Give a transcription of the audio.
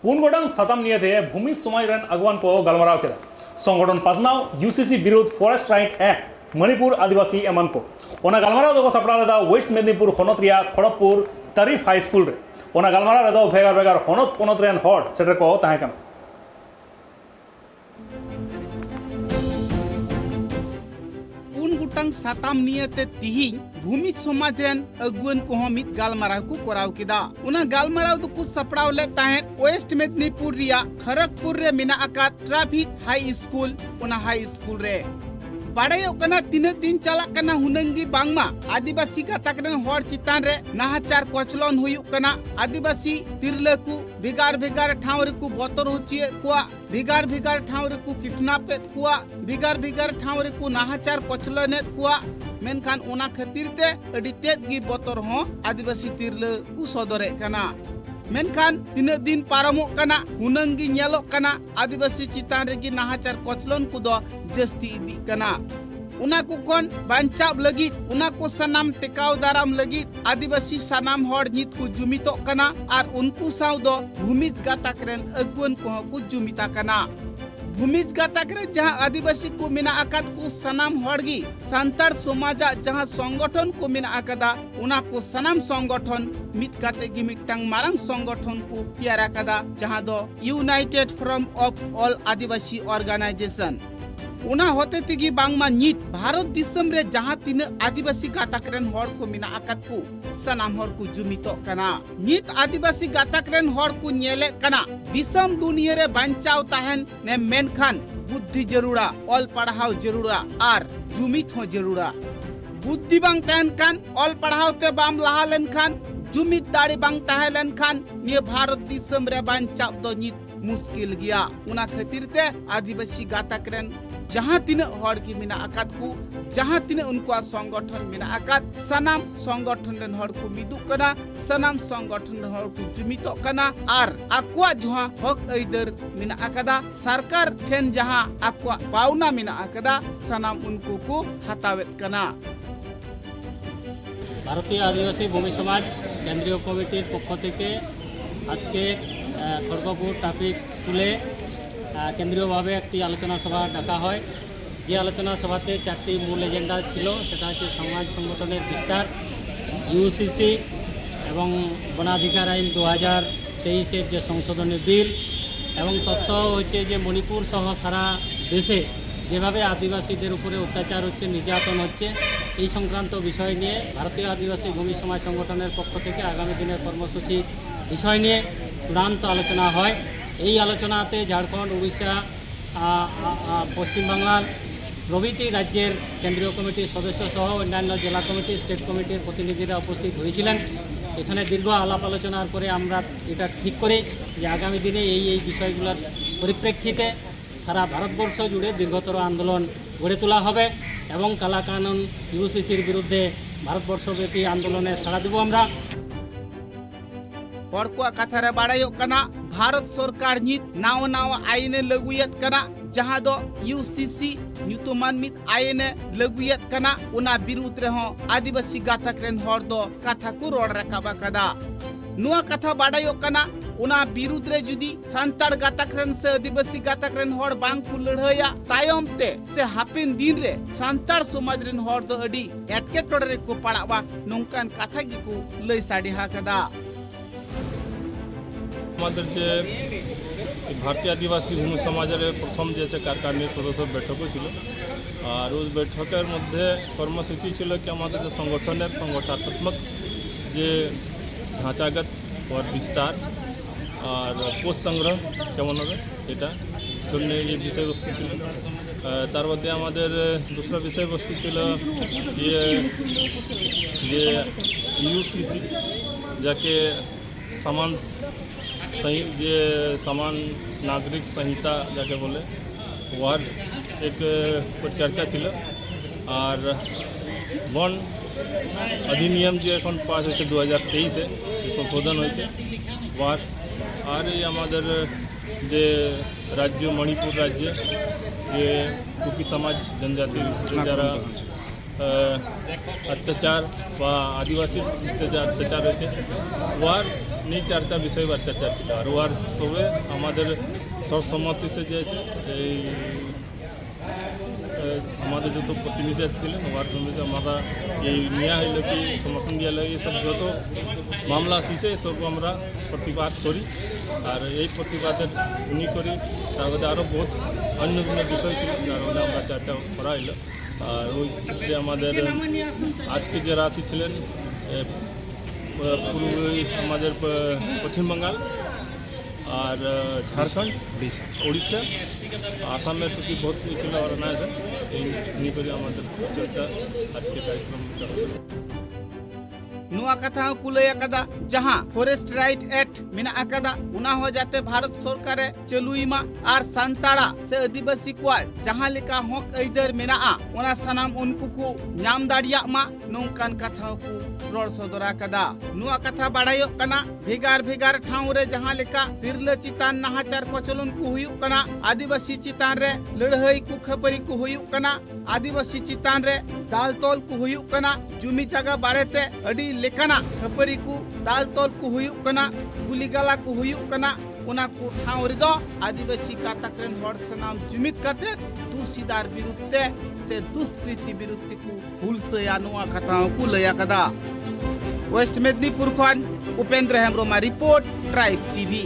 पुन गोटांग साताम नियते भूमि समाज रन अगवान को गलमाराव केदा संगठन पासनाव यूसीसी विरोध फॉरेस्ट राइट एक्ट मणिपुर आदिवासी एमन को ओना गलमाराव दो सपड़ा लेदा वेस्ट मेदिनीपुर होनत रिया खड़गपुर तारीफ हाई स्कूल रे ओना गलमाराव लेदा भेगार भेगार होनत पोनत रेन हॉट सेटर को ताहे कना पुन साताम नियते तिहिं भूमि समाज रेन अगुवन को मित गालमाराव को कोराव केदा उना गालमाराव दो कुछ सपड़ाव ले ताहे वेस्ट मेदिनीपुर रिया खड़गपुर रे मेना आका ट्रैफिक हाई स्कूल उना हाई स्कूल रे बाड़ायो कना तीन दिन चला कना हुनंगी बांगमा आदिवासी का तकरन हर चितान रे नाहचार कोचलन हुयु कना आदिवासी तिरले को भिगार भिगार ठाव रे को बतर होचिए कुआ भिगार भिगार ठाव रे को किडनैपेत कुआ भिगार भिगार ठाव रे को नाहचार कोचलनेत कुआ मेनखान ओना खातिर ते अडी तेत गी बतर हो आदिवासी तिरले को सदरे कना मेनखान तीन दिन पारमो कना हुनंगी नेलो कना आदिवासी चितान रेगी नाहचार कोचलन को दो जस्ती इदी कना उना को कोन बांचाव लगी उना को सनाम टेकाव दाराम लगी आदिवासी सनाम हर नित को जुमितो कना और उनको साव दो भूमिज गाताकरेन अगुवन को जुमिता कना भूमिज गाताकरे जहां आदिवासी को मिना आकाद को सनाम हड़गी संतार समाजा जहां संगठन को मिना आकादा उना को सनाम संगठन मित काते गी मिटटांग मारंग संगठन को तैयार आकादा जहां दो United Front of All Adivasi organisation उना होते तिगी बांगमा नित भारत दिसम रे जहां तीन आदिवासी गाताकरेन हर को मिना आकाद को सनाम हर को जुमितो कना नित आदिवासी गाताकरेन हर को नेले कना दिसम दुनिया रे बांचाव ताहन ने मेनखान बुद्धि जरूरा ऑल पढ़ाव जरूरा आर जुमित हो जरूरा बुद्धि बांग तहन खान ऑल पढ़ाव ते बाम लहा लेन खान जुमित दाड़ी बांग ताहे लेन खान ने भारत दिसम रे बांचाव दो नित मुश्किल गया उना खातिर ते आदिवासी गाताकरेन जहां तीन हर की मिना आकात को जहां तीन उनको संगठन मिना आकात सनाम संगठन रेन हर को मिदु कना सनाम संगठन हर को जुमितो कना आर आकुआ जहां हक ऐदर मिना आकादा सरकार ठेन जहां आकुआ पावना मिना आकादा सनाम उनको को हतावेत कना भारतीय आदिवासी भूमि समाज केंद्रीय कमिटिर पक्ष थेके आज के खड़गपुर ट्रैफिक स्कूले केंद्रीय भावे एक आलोचना सभा डाका है जे आलोचना सभाते चारटी मूल एजेंडा छिलो सेटा हच्छे समाज संगठनेर विस्तार यूसीसी एवं वनाधिकार आईन 2023 जे संशोधनी बिल एवं तत्सह हच्छे जे मणिपुर सह सारा देशे जेभावे आदिवासीदेर उपरे अत्याचार होच्छे निर्यातन होच्छे এই সংক্রান্ত বিষয় নিয়ে ভারতীয় আদিবাসী ভূমি সমাজ সংগঠনের পক্ষ থেকে আগামী দিনের কর্মসূচি বিষয় নিয়ে চূড়ান্ত আলোচনা হয়। এই আলোচনাতে ঝাড়খণ্ড উড়িষ্যা পশ্চিম বাংলার প্রভৃতি রাজ্যের কেন্দ্রীয় কমিটির সদস্য সহ অন্যান্য জেলা কমিটি স্টেট কমিটির প্রতিনিধিরা উপস্থিত হয়েছিলেন। এখানে দীর্ঘ আলাপ আলোচনার পরে আমরা এটা ঠিক করি যে আগামী দিনে এই বিষয়গুলোর পরিপ্রেক্ষিতে সারা ভারতবর্ষ জুড়ে দীর্ঘতর আন্দোলন গড়ে তোলা হবে এবং কালাকানুন ইউসিসির বিরুদ্ধে ভারতবর্ষব্যাপী আন্দোলনে সাড়া দেব আমরা। हड़कुआ कथा रे बाड़ायो कना भारत सरकार नित नाव नाव आईने लगुयत कना जहां दो यूसीसी न्यूतमान मित आईने लगुयत कना उना विरुद्ध रे हो आदिवासी गाताकरेन हर दो कथा को रोड रकाबा कदा नुआ कथा बाड़ायो कना उना विरुद्ध रे जुदी संताड़ गाताकरेन से आदिवासी गाताकरेन हर बांग को लड़ाया तायम ते से हापिन दिन रे संताड़ समाज रेन हर दो अडी एटकेटोड़ रे को पड़ावा नोंकान कथा गी को लई साड़ी हा कदा भारतीय आदिवासी भूमि समाजेर प्रथम जैसे कारखानी सदस्य बैठक छिल और उस बैठकर मध्य कर्मसूची छिल कि हमारे जो संगठनात्मक जे ढांचागत और विस्तार और कोष संग्रह केमन होबे एटा जन्य ये विषय वस्तु छिल। तार मध्य हमारे दूसरा विषय वस्तु छिल ये यूसीसी जाके समान सही जे समान नागरिक संहिता जाके बोले वार एक चर्चा छिल और वन अधिनियम जो एखन पास हो 2023 संशोधन होइछे वार और हमारे जे राज्य मणिपुर राज्य जे कुकी समाज जनजाति जरा अत्याचार व आदिवासी अत्याचार होइछे वार নিয়ে চর্চা বিষয়বার চর্চা ছিল আর ওয়ার সবে আমাদের সর্বসম্মতি সে যে এই আমাদের যত প্রতিনিধি ছিলেন ওয়ার সমিতি আমরা এই নিয়ে হইল কি সমর্থন দিয়া লাগে সব যত মামলা আসিছে সব আমরা প্রতিবাদ করি আর এই প্রতিবাদের উনি করি তার মধ্যে আরও বহুত অন্য অন্য বিষয় ছিল যার মধ্যে আমরা চর্চা করা হইল আর ওই ক্ষেত্রে আমাদের আজকে যে রাশি ছিলেন পূর্ব আমাদের পশ্চিমবঙ্গ আর ঝাড়খণ্ড উড়িষ্যা আসামের তো কি বহুত ছিল অর্গানাইজেশন এই নিয়ে করে আমাদের চর্চা আজকে कार्यक्रम नुआ कथा कुलय अकदा जहां फॉरेस्ट राइट एक्ट मेना अकदा उना हो जाते भारत सरकार चलुईमा आर सांताड़ा से आदिवासी को जहां लेका हक अइदर मेना उना सनाम उनको को नाम दाड़िया मा नोंकान कथा को रोड सदरा कदा नुआ कथा बाड़ायो कना भेगार भेगार ठाव रे जहां लेका तिरला चितान नाहाचार कोचलन को हुयु कना आदिवासी चितान रे लड़हई को खपरी को हुयु कना आदिवासी चितान रे दाल तोल को हुयु कना जुमी जगह बारेते अडी लेकना खपरी को दाल तोल को हुयु कना गुलीगाला को हुयु कना उना को ठाव रे दो आदिवासी का तकरन हर सनाम जुमित करते दूसरीदार विरुद्ध से दुष्कृति विरुद्ध को हुलसे नुआ कथाओं को लया कदा वेस्ट मेदिनीपुर खन उपेंद्र हेम्ब्रोमा रिपोर्ट ट्राइब टीवी।